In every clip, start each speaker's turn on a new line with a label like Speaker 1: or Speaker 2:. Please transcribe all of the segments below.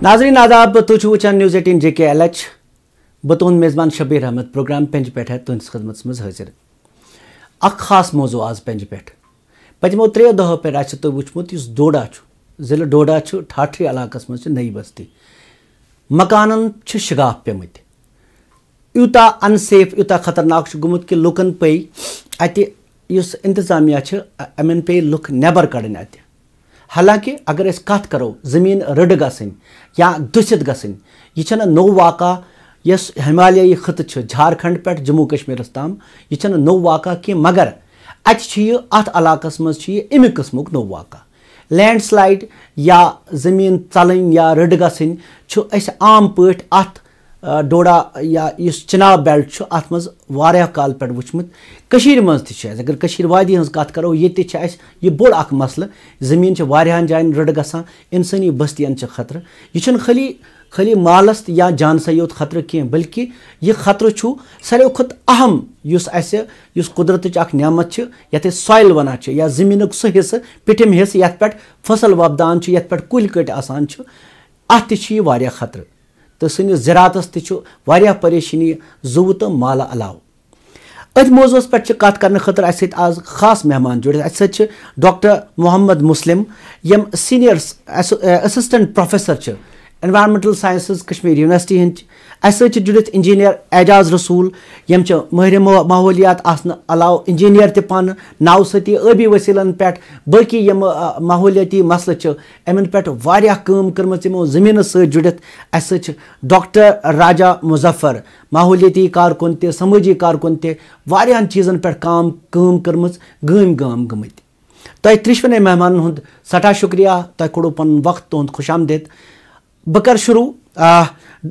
Speaker 1: ناظرین آداب تو وچان نیوز 18 JKLH بہ تہد میزبان شبیر احمد پروگرام پینج پیٹھ تہندس خدمت مز حاضر اخ خاص موضوع آز پینج پیٹھ پتمو 3 دہو پہ آسو تہ وچمت اس ڈوڈا ضلع ڈوڈا ٹھاٹھری علاقہ مز نئی بستی مکانن شگاف پیمت یوتا ان سیف یوتا خطرناک گومت کہ لکن پی اتہ اس انتظامیہ امن پی لک نیبر کڑن اتہ حالانکہ اگر اس کت کرو زمین رڈ گھن یا دست گھن یہ نو واقعہ یس ہمالیائی خطہ جھارکھنڈ پہ جموں کشمیرس تام یہ نو واقعہ کی مگر ات علاقہ مز امہ قسمک نو واقعہ لینڈ سلائڈ یا زمین ژلن یا رڈ گھن عام پٲٹھۍ ات ڈوڈا یا اس چناب بیلٹ ات مز واریاہ کال پہ وچمت مز تہ اگر کشیر وادی ہز کت کرو یہ بوڑ اخ مسئلہ زمین واریاہن جائن رڈ گژھان انسانی بستین خطرہ یہ خالی مالس یا جانس یوت خطرہ کی بلکہ یہ خطرہ ساروی کھت اہم اس قدرت اخ نعمت یت سوائل ونان یا زمین سہ حصہ پٹھم حصہ یت پہ فصل وپدان یت پہ کل کٹ آسان ات تہ واریاہ خطرہ تو سنس زراعتس تہ پریشانی زو تو مالہ علاوہ ات موضوع پہ کت کرنے خاطر اس آز خاص مہمان جڑت اس ڈاکٹر محمد مسلم یم senior assistant professor environmental sciences Kashmir university ہند اس جڑت انجینئر اعجاز رسول یم ماہر ماحولیات آسن علاوہ انجینئر تہ پان ناو ستی آبی وسیلن پہ باقی یم ماحولیاتی مسئلہ امن پہ واریاہ کام کرمت یمو زمین ست جڑت اس ڈاکٹر راجا مظفر ماحولیاتی کارکن تہ سماجی کارکن تہ واریاہن چیزن پہ کام کرمت گام گمت تہ ترشونے مہمان ہند سٹھا شکریہ تہ کوڑو پن وقت تہد خوش آمدید بہ کر شروع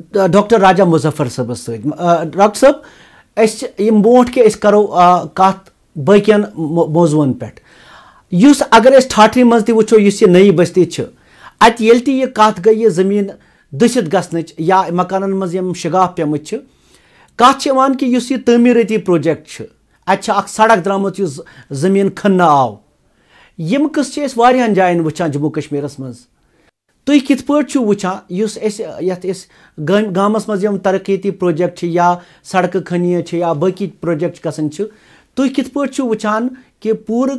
Speaker 1: ڈاکٹر راجا مظفر صبس ست ڈاکٹر صاحب یم برونٹ کہ کرو کت باقین موضوعن پہ اگر اس ٹھاٹھری مز تہ وچھو اس یہ نئی بستی ات یل تہ یہ کت گئی یہ زمین دست گھنچ یا مکانن مز یم شگاف پیمت کت کہ اس یہ تعمیراتی پروجیکٹ ات اخ سڑک درامت اس زمین کھنہ آو یم قصہ اس واریاہن جائن وچھان جموں کشمیرس مز تھی کت پہ وچھان گامس مز ترقیتی پروجیکٹ یا سڑکہ کھنیہ یا باقی پروجیکٹ گھن تھی کت پہ وچھان کہ پور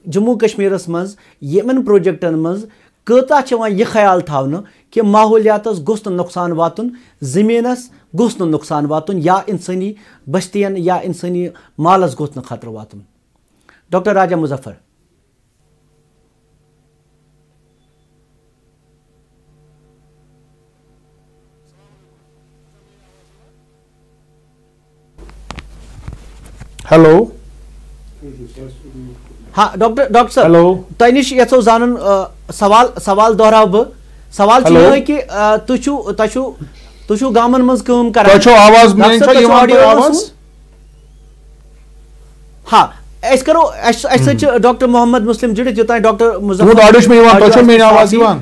Speaker 1: جموں کشمیرس مز یمن پروجیکٹن مز کتا یہ خیال تھاونہ کہ ماحولیاتس گوس نقصان واتن زمینس گوس نقصان واتن یا انسانی بستین یا انسانی مالس گوس خطرہ واتن ڈاکٹر راجا مظفر
Speaker 2: ہیلو
Speaker 1: ہاں ڈاکٹر صاحب تہ نش یھو زانن سوال دہراو بہ سوال یہ کہ تُہۍ گامن مز کٲم کران ہاں اس کرو ڈاکٹر محمد مسلم جڑت یوتان ڈاکٹر مظفر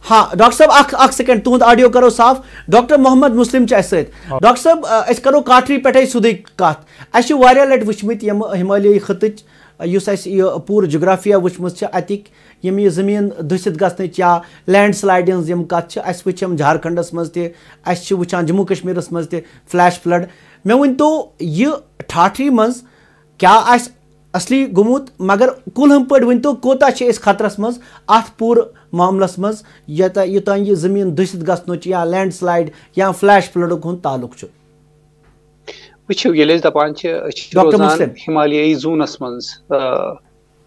Speaker 1: ہاں ڈاکٹر صاحب اخ سیکنڈ تہد آڈیو کرو صاف ڈاکٹر محمد مسلم اس ڈاکٹر صاحب اس کرو کاٹری پہ سیودے کت اس لٹ وچمت یم ہمالیائی خطچ پور جغرافیہ وچمت اتک یم یہ زمین دست گھنچ یا لینڈ سلائڈ ہز کت اس وچ جھارکھنڈس مز تہ وچان جموں کشمیرس مز تہ فلیش فلڈ مے ونتو یہ ٹھاٹھری مز کیا اصلی گومت مگر کلہم پہ ونتو کوتا اس خطرس مز ات پور معاملس مز یوتان یہ زمین دست گھنچ یا لینڈ سلائڈ یا فلیش فلڈک ہند تعلق
Speaker 3: وچھو یل دپان روزان ہمالیائی زونس مز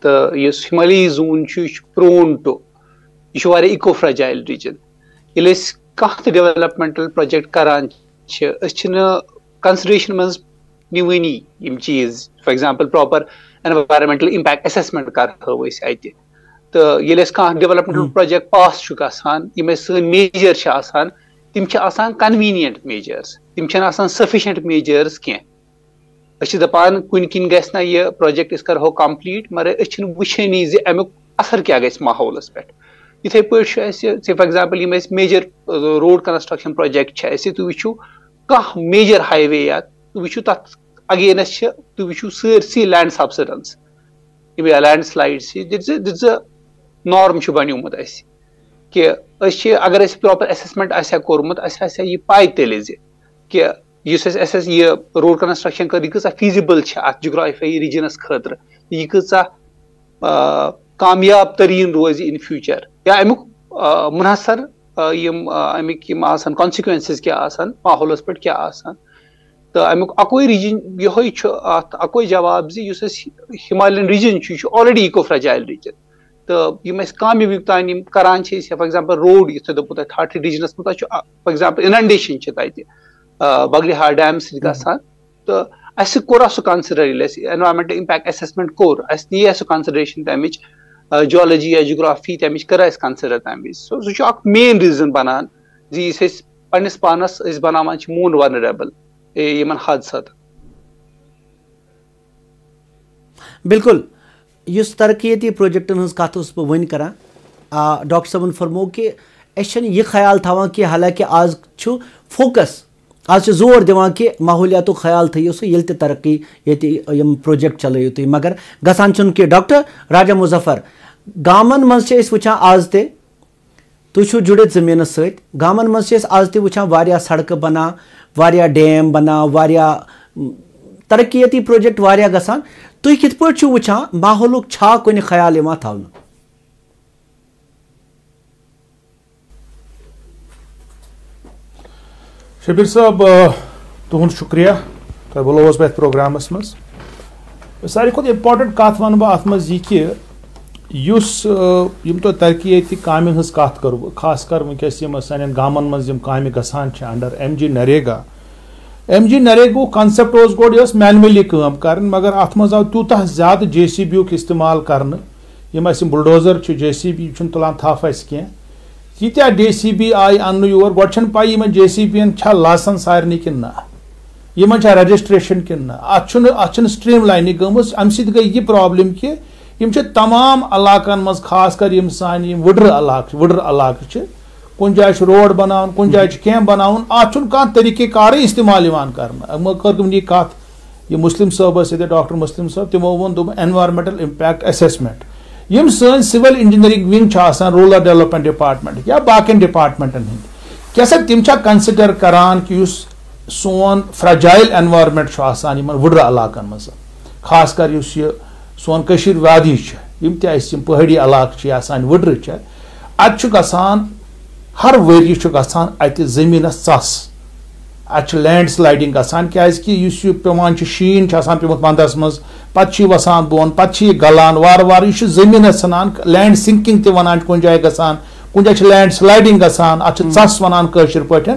Speaker 3: تو اس ہمالیائی زون پرون ٹو یہ ایکو فرجائل ریجن یل کھانا تہ ڈیولپمنٹل پروجیکٹ کران کنسیڈریشن مز نوانی یم چیز for example proper environmental impact assessment کرو اتہ تو یل کھانا ڈیولپمنٹل پروجیکٹ پاس گژھان یم سن میجر آسان تم کنوینینٹ میجرس تم سفیشینٹ میجرس کی دپان کن کن گھس یہ پروجیکٹ اس کرو کمپلیٹ مگر اس وچھانی امیک اثر کیا گھس ماحولس پہ اتھے پہ فار ایگزامپل یم میجر روڈ کنسٹرکشن پروجیکٹ تھی وچھو کھانا میجر ہائی وے یا وچھو تک اگینسٹ تھی وچھو سرسی لینڈ سبسڈنس لینڈ سلائڈ نارم بنیومت کہ اگر اس پراپر اسسمنٹ آسیا کورمت اس آسیا یہ پائی تیلے زِ کہ یس اس یہ روڈ کنسٹرکشن کر یہ کۭژاہ فیزیبل ات جغرافیائی ریجنس خاطر یہ کۭژاہ کامیاب ترین روزِ ان فیوچر یا امیک منحصر امیک کانسیکوینسز کیا آسان ماحولس پہ کیا آسان تو امیک اکوئی ریجن یہ اکوئی جواب زِ یس Himalayan region already eco fragile region تو کامیابی تان کران فار ایگزامپل روڈ یتھ دپو تہ تھاٹھ ریجنس مز فار ایگزامپل اننڈیشن تتہ بگلہار ڈیم سۭتۍ گژھان تو اسہ کور سہ کنسڈر ییٚلہِ اسہ انوائرمنٹل امپیکٹ اسسمنٹ کور اس نی سہ کنسڈریشن تمچ جیولوجی یا جغرافی تمچ کر اس کنسڈر تمہ وز سہ اکھ مین ریزن بنان زِ یس پنس پانس بناوان مون ورنریبل یمن حادثات.
Speaker 1: بالکل اس ترقیتی پروجیکٹن ہز کت بہ ون کران ڈاکٹر صٲبن فرمو کہ اس یہ خیال تھاوان کہ حالانکہ آز فوکس آج زور دِوان کہ ماحولیات خیال تھیو سہ ییٚلہِ تہِ ترقی ییٚتہِ یم پروجیکٹ چلٲیو تُہۍ مگر گژھان چھُنہٕ کینٛہہ. ڈاکٹر راجا مظفر گامن منٛز چھِ أسۍ وٕچھان آز تہِ تُہۍ چھِو جُڑِتھ زٔمیٖنس سۭتۍ گامن منٛز چھِ أسۍ آز تہِ وٕچھان واریاہ سڑکہٕ بنان واریاہ ڈیم بنان واریاہ ترقیتی پروجیکٹ واریاہ گژھان تُہۍ کِتھ پٲٹھۍ چھِو وٕچھان ماحولُک چھا کُنہِ خیال یِوان تھاونہٕ؟
Speaker 2: شبیر صاحب تہد شکریہ تہ بلوس بہت پروگرامس مز ساروی کھت امپاٹنٹ کت ون بہ ات مز یہ کہ یم تو ترقیتی کامن ہز کت کرو خاص کر ونکس سان گامن مز کامہ گژھان under M G NREGA concept اس گوڑ یہ مینولی کام کرن مگر ات مز آو تیوتہ زیادہ جے سی بی استعمال کرنے یم اس بلڈوزر جے سی بی تلان تھپ اس کی تیتیا ڈی سی بی آئی ان یور گۄڈٕ چھنہٕ پاے یمن جے سی بی ین چھا لاسن سارنٕے کِنہٕ نہ یمن چھا رجسٹریشن کِنہٕ نہ ات چھنہٕ سٹریم لائننگ گٔمٕژ امہِ سۭتۍ گٔے یہِ پرابلم کہ یم چھِ تمام علاقن منٛز خاص کر یم سانہِ یم وٕڈر علاقہٕ چھِ کُنہِ جایہِ چھُ روڈ بناوُن کُنہِ جایہِ چھُ کینٛہہ بناوُن اتھ چھُنہٕ کانٛہہ طریقہٕ کارٕے استعمال یِوان کرنہٕ کٔر تِم یہِ کتھ یہِ مسلم صٲب ٲسۍ ییٚتہِ ڈاکٹر مسلم صٲب تِمو ووٚن دوٚپُن انوائرمنٹل امپیکٹ اسسمنٹ یم سن سول انجینئرنگ ونگ آسان رورل ڈیولپمنٹ ڈپارٹمنٹ یا باقین ڈپارٹمنٹن ہند کیا سا تم کنسڈر کران کہ اس سون فرجائل انوائرمنٹ آسان یمن وڈر علاقن مز خاص کر اس یہ سون کشیر وادی یم تہ پہاڑی علاقہ آسان وڈر ات گژھان ہر وری گژھان ات زمینس ژس ات لینڈ سلائڈنگ گژھان کیازِ پیوان شین پیومت ونٛدس مز پتہ وسان بون پتہ گلان وار وار یہ زمینس ژھنان لینڈ سنکنگ تہ ونان کن جائے گژھان کن جائے لینڈ سلائڈنگ گژھان ات ژس ونان کٲشر پٲٹھۍ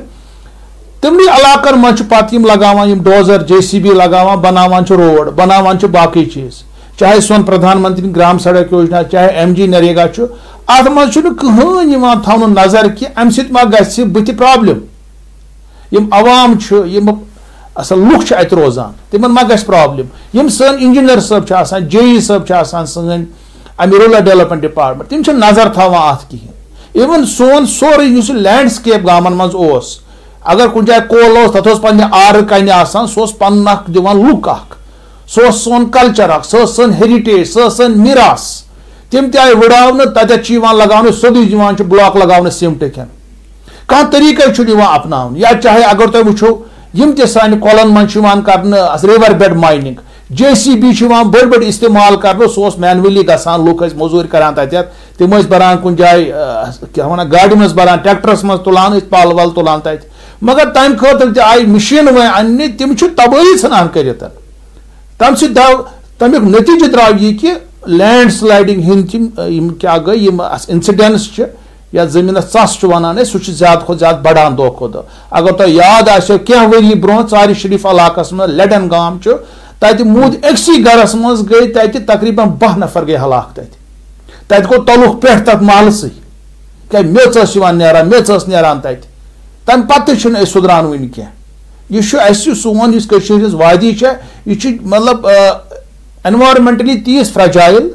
Speaker 2: تمنٕے علاقن مز پتہٕ یم لگاوان M dozer J C be لگاوان بناوان روڈ بناوان باقی چیز چاہے سون پردھان منتری گرام سڑک یوجنا چاہے ایم جی نریگا ات مز کٕہٕنۍ یوان تھاونہٕ نظر کہ امہ سۭتۍ ما گژھِ بٕتھِ پرابلم یم عوام یم اصل لُکھ ات روزان تمن ما گژھِ پرابلم یم سن انجینئر صٲب آسان جے ای صٲب آسان سن امہ رورل ڈیولپمنٹ ڈپارٹمنٹ تم چھ نظر تھاوان ات کہین ایون سون سورُے یُس لینڈسکیپ گامن مز اوس اگر کُنہِ جایہِ کول اوس تتھ اوس پننہِ آرٕ کنہِ آسان سُہ اوس پنُن اکھ دِوان لُک اکھ سُہ اوس سون کلچر اکھ سۄ ٲس سٲنۍ ہیرِٹیج سۄ ٲس سٲنۍ میراث تِم تہِ آیہِ وٕڑاونہٕ تتٮ۪تھ چھُ یِوان لگاونہٕ سیوٚدُے یِوان چھُ بلاک لگاونہٕ سیٖمٹٕکٮ۪ن کانٛہہ طریٖقے چھُنہٕ یِوان اپناونہٕ یا چاہے اگر تُہۍ وٕچھو یم تہِ سانہِ کۄلن منٛز چھُ یِوان کرنہٕ river bed مایننگ J C be چھُ یِوان بٔڑۍ بٔڑۍ استعمال کرنہٕ سُہ اوس مینولی گژھان لُکھ ٲسۍ موٚزوٗرۍ کران تتٮ۪تھ تِم ٲسۍ بران کُنہِ جایہِ کیٛاہ ونان گاڑِ منٛز بران ٹریکٹرس منٛز تُلان ٲسۍ پل ول تُلان تتہِ مگر تمہِ خٲطرٕ تہِ آیہِ مشیٖنہٕ وۄنۍ اننہِ تِم چھِ تبٲہی ژھٕنان کٔرِتھ تمہِ سۭتۍ تمیُک نتیٖجہٕ درٛاو یہِ کہِ لینڈ سلایڈنگ ہٕنٛدۍ یِم کیٛاہ گٔے یِم انسیڈنٹس چھِ یا زمینس ژس چھُ ونان أسۍ سُہ چھُ زیادٕ کھۄتہٕ زیادٕ بڑان دۄہ کھۄتہٕ دۄہ اگر تۄہہِ یاد آسیو کینٛہہ ؤری برونٛہہ ژارِ شریٖف علاقس منٛز لڈن گام چھُ تتہِ موٗدۍ أکسٕے گرس منٛز گٔے تتہِ تقریٖبن 12 نفر گٔے ہلاک تتہِ گوٚو تلُکھ پٮ۪ٹھ تتھ محلسٕے کیٛازِ میٚژ ٲس یِوان نیران میٚژ ٲس نیران تتہِ تمہِ پتہٕ تہِ چھُنہٕ أسۍ سُدران وٕنہِ کینٛہہ یہِ چھُ اسہِ سون یُس کٔشیٖر ہٕنٛز وادی چھےٚ یہِ چھُ مطلب انوائرمنٹلی تیٖژ فرجایل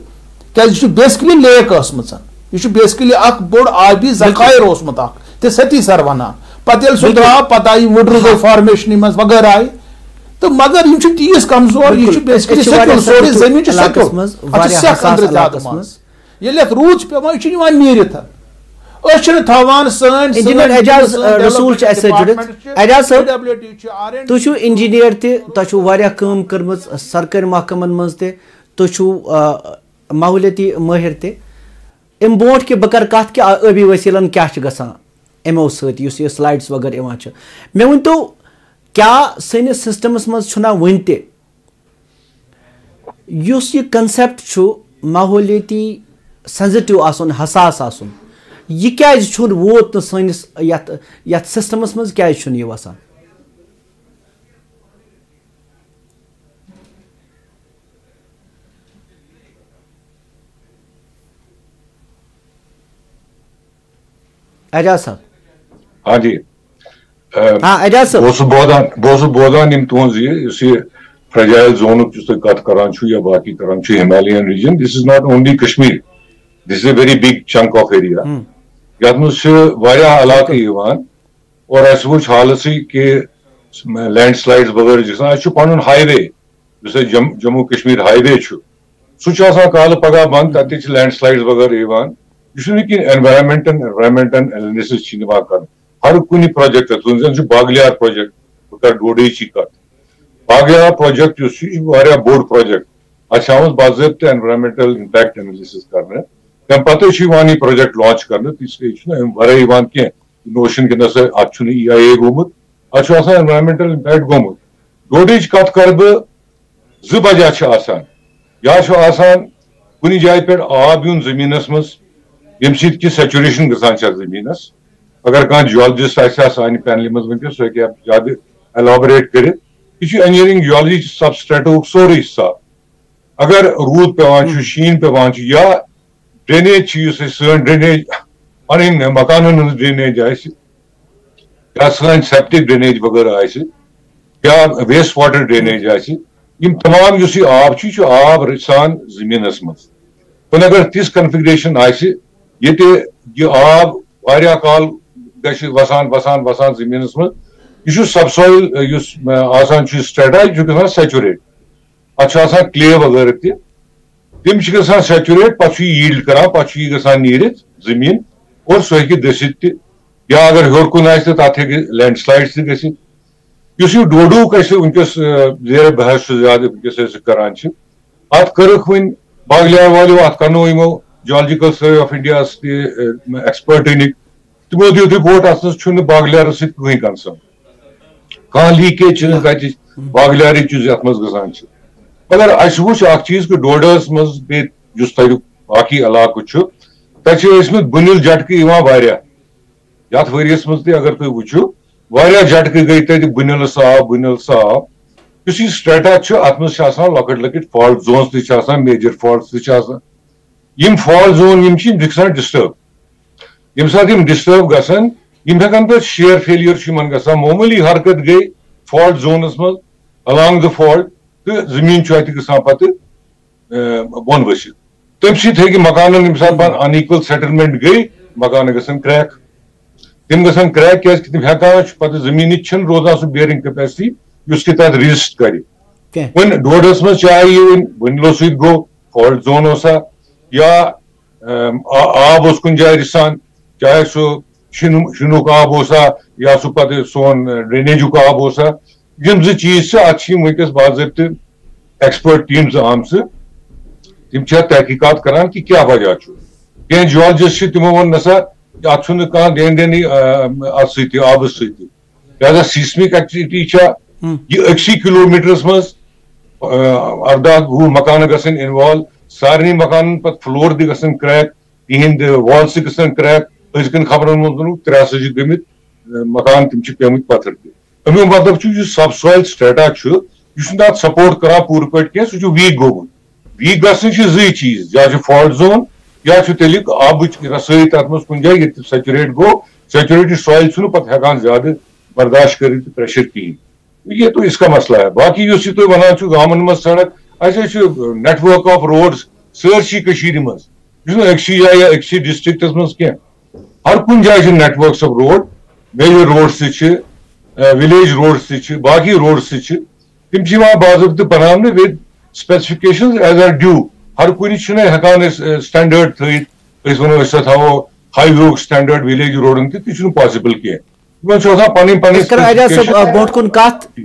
Speaker 2: کیٛازِ یہِ چھُ بیسکلی لیک ٲسمٕژ یہ بیسکلی اخ بوڑ آبی ذخائر اوسمت اخ تے ستی سر ونان پتہ ییٚلہِ سُہ درٛاو پتہٕ آیہِ وٕڈر گٔے فارمیشن منٛز وغیرہ آیہِ تہٕ مگر یِم چھِ تیٖژ کمزور یہِ چھُ بیسکلی سیٚکیوٗل سورُے زٔمیٖن چھُ سیٚکیوٗل اتھ چھِ سٮ۪کھ أنٛدرٕ زیادٕ منٛز ییٚلہِ اتھ روٗد چھُ پیٚوان یہِ چھُ یِوان نیٖرِتھ
Speaker 1: انجینئر اعجاز رسول جڑت. اعجاز صاحب تھی انجینئر تھی واریاہ کٲم کٔرمٕژ سرکٲرۍ محکمن منٛز تہِ تُہۍ ماحولیاتی مٲہر تہِ. امہِ برونٛٹھ کہِ بہٕ کَرٕ کَتھ کہِ ٲبی ؤسیٖلن کیٛاہ چھُ گژھان یِمو سۭتۍ یُس یہِ سلایڈس وغٲرٕ یِوان چھُ. مےٚ ؤنۍتو کیٛاہ سٲنِس سسٹمس منٛز چھُنہ وُنہِ تہِ یُس یہِ کنسیپٹ چھُ ماحولیاتی سینزٹِو آسُن حساس آسُن یہ کیٛازِ چھُنہٕ ووت نہٕ سٲنِس یتھ سسٹمس منٛز کیٛازِ چھُنہٕ یہِ وسان؟ اعجاز صاحب.
Speaker 4: ہاں جی
Speaker 1: اعجاز صاحب
Speaker 4: بہٕ اوسُس بوزان یِم تُہنٛز یُس یہِ فرجائل زونُک یُس تُہۍ کتھ کران چھُو یا باقٕے کران چھُ Himalayan region this is not only Kashmir this is a very big chunk of area یتھ منٛز چھِ واریاہ علاقہٕ یِوان اور اَسہِ وٕچھ حالسٕے کہِ لینڈ سلایڈس وغٲرٕ چھِ گژھان اَسہِ چھُ پنُن ہاے وے یُس اَسہِ جموں کشمیر ہاے وے چھُ سُہ چھُ آسان کالہٕ پگاہ بنٛد تتہِ تہِ چھِ لینڈ سلایڈس وغٲرٕ یِوان. یہ چھُنہٕ کینٛہہ ایٚنوایرمنٹن اینلسِس چھِ یِوان کرنہٕ ہر کُنہِ پروجیکٹس منٛز زن چھُ باغلیار پروجیکٹ بہٕ کرٕ ڈوڈیچی کتھ. باغلیار پروجیکٹ یُس چھُ یہِ چھُ واریاہ بوٚڑ پروجیکٹ اتھ چھِ آمٕژ باضٲبطہٕ ایٚنوایرمنٹل امپیکٹ اینلسِس کرنہٕ تمہِ پتہٕ چھُ یِوان یہِ پروجیکٹ لانچ کرنہٕ تِژھ گٔے چھُنہٕ امہِ ورٲے یِوان کینٛہہ نوشن کہِ نسا اتھ چھُنہٕ EIA گوٚمُت اتھ چھُ آسان ایٚنوایرمنٹل امپیکٹ گوٚمُت. ڈوڈیچ کتھ کرٕ بہٕ 2 وجہ چھِ آسان یا چھُ آسان کُنہِ جایہِ پٮ۪ٹھ آب یُن زٔمیٖنس منٛز ییٚمہِ سۭتۍ کہِ سیچوریشن گژھان چھِ زٔمیٖنس. اگر کانٛہہ جیولجسٹ آسہِ ہا سانہِ پینلہِ منٛز وٕنکیٚس سُہ ہیٚکہِ ہا زیادٕ ایلابریٹ کٔرِتھ. یہِ چھُ انجینئرنگ جیولجی سبسٹریٹُک سورُے حِساب. اگر روٗد پیٚوان چھُ شیٖن پیٚوان چھُ یا ڈرینیج چھِ یُس اَسہِ سٲنۍ ڈرینیج پنٕنۍ مکانن ہٕنٛز ڈرینیج آسہِ یا سٲنۍ سیپٹِک ڈرینیج وغٲرٕ آسہِ یا ویسٹ واٹر ڈرینیج آسہِ یِم تمام یُس یہِ آب چھُ یہِ چھُ آب رٕژھان زٔمیٖنس منٛز. وۄنۍ اگر تِژھ کنفگریشن آسہِ ییٚتہِ یہِ آب واریاہ کال گژھِ وسان زٔمیٖنس منٛز یہ چھُ سب سویل یُس آسان چھُ سٹریٹا یہِ چھُ گژھان سیچوریٹ. اتھ چھُ آسان کلے وغٲرٕ تہِ تِم چھِ گژھان سیچوریٹ پتہٕ چھُ یہِ ییٖلڈ کران پتہٕ چھُ یہِ گژھان نیٖرِتھ زٔمیٖن اور سُہ ہیٚکہِ دٔسِتھ تہِ یا اگر ہیوٚر کُن آسہِ تہٕ تتھ ہیٚکہِ لینڈ سلایڈ تہِ گٔژھِتھ. یُس یہِ ڈوڈوٗک أسۍ وٕنکیٚس زیرِ بحث چھُ زیادٕ وٕنکیٚس أسۍ کران چھِ اتھ کٔرٕکھ وۄنۍ باغلیار والیو اتھ کرنو یِمو جیولجیکل سروے آف انڈیاہس تہِ ایکسپٲرٹٕنِکۍ تِمو دیُت رِپورٹ اتھ منٛز چھُنہٕ باغلیارس سۭتۍ کٕہٕنۍ کنسٲرن کانٛہہ لیٖکیج چھِنہٕ تتِچ باغلیارٕچ یُس یتھ منٛز گژھان چھِ. مگر اَسہِ وٕچھ اکھ چیٖز کہِ ڈوڈاہس منٛز بیٚیہِ یُس تتیُک باقٕے علاقہٕ چھُ تتہِ چھِ ٲسمٕتۍ بُنِل جٹکہٕ یِوان واریاہ یتھ ؤریس منٛز تہِ اگر تُہۍ وٕچھِو واریاہ جٹکہٕ گٔے تتہِ بُنِل آو. یُس یہِ سٹریٹا چھُ اتھ منٛز چھِ آسان لۄکٕٹۍ لۄکٕٹۍ فالٹ زونز تہِ چھِ آسان میجر فالٹس تہِ چھِ آسان. یِم فالٹ زون یِم چھِ یِم چھِ گژھان ڈسٹٲرب. ییٚمہِ ساتہٕ یِم ڈسٹٲرب گژھن یِم ہیٚکن پتہٕ شیر فیلیر چھُ یِمن گژھان معموٗلی حرکت گٔے فالٹ زونس منٛز الانگ دَ فالٹ تہٕ زٔمیٖن چھُ اتہِ گژھان پتہٕ بۄن ؤسِتھ. تمہِ سۭتۍ ہیٚکہِ مکانن ییٚمہِ ساتہٕ پتہٕ ان ایٖکول سیٹلمنٹ گٔے مکانہٕ گژھن کریک. تِم گژھن کریک کیازِ کہِ تِم ہیٚکان چھِ پتہٕ زٔمیٖنٕچ چھنہٕ روزان سُہ بیرنگ کیپیسٹی یُس کہِ تتھ ریزسٹ کرِ. وۄنۍ ڈوڈس منٛز چاہے یہِ وۄنۍ بُنلو سۭتۍ گوٚو فالٹ زون اوسا یا آب اوس کُنہِ جایہِ رِسان چاہے سُہ شِنُک آب اوسا یا سُہ پتہٕ سون ڈرینیجُک آب اوسا یِم 2 چیٖز چھِ اتھ چھِ یِم وٕنکیٚس باضٲبطہٕ ایکسپٲرٹ ٹیٖم 2 آمژٕ تِم چھِ اتھ تحقیٖقات کران کہِ کیٛاہ وجہ چھُ. کینٛہہ جیولجسٹ چھِ تِمو ووٚن نسا اتھ چھُنہٕ کانٛہہ لین دینٕے اتھ سۭتۍ آبس سۭتۍ لہذا سیسمک ایکٹیوٹی چھےٚ یہِ أکسٕے کِلوٗمیٖٹرس منٛز 18-20 مکانہٕ گژھن اِنوالو سارنٕے مکانن پتہٕ فلور تہِ گژھن کریک تِہنٛدۍ والز تہِ گژھن کریک. أزکٮ۪ن خبرن منٛز ووٚنُکھ 83 چھِ گٔمٕتۍ مکان تِم چھِ پیٚمٕتۍ پتھر تہِ. امیُک مطلب چھُ یُس سب سویل سٹریٹا چھُ یہِ چھُنہٕ اتھ سپورٹ کران پوٗرٕ پٲٹھۍ کینٛہہ سُہ چھُ ویٖک گوٚمُت. ویٖک گژھنٕکۍ چھِ 2 چیٖز یا چھُ فالٹ زون یا چھُ تیٚلہِ آبٕچ رسٲیی تتھ منٛز کُنہِ جایہِ ییٚتہِ سیچوریٹ گوٚو سیچوریٹڈ سویل چھُنہٕ پتہٕ ہیٚکان زیادٕ برداشت کٔرِتھ پریشر کِہینۍ. یہ تو اس کا مسئلہ ہے. باقی یُس یہِ تُہۍ وَنان چھُو گامن منٛز سڑک اَسہِ حظ چھُ نیٹ ؤرک آف روڈٕز سٲرسٕے کٔشیٖرِ منٛز یہِ چھُنہٕ أکسٕے جایہِ یا أکسٕے ڈسٹرکٹس منٛز کینٛہہ ہر کُنہِ جایہِ چھِ networks of road major roads تہِ چھِ وِلیج روڈٕز تہِ چھِ باقٕے روڈٕز تہِ چھِ تِم چھِ یِوان باضٲبطہٕ بناونہٕ وِد سپیسفِکیشنز ایز آر ڈیوٗ. ہر کُنہِ چھِنہٕ ہیٚکان أسۍ سٹینڈٲرڈ تھٲیِتھ أسۍ وَنو أسۍ ہسا تھاوو ہائی وے سٹینڈرڈ ولیج روڈن تہ پاسبل کی
Speaker 1: برونٹ کن کت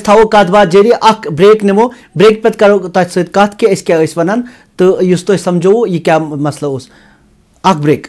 Speaker 1: تھو کت بات جاری اخ بریک نمو بریک پتہ کرو تتھ ست کت کہ اس کیا ونان تو اس تھی سمجھو یہ کیا مسئلہ اس اخ بریک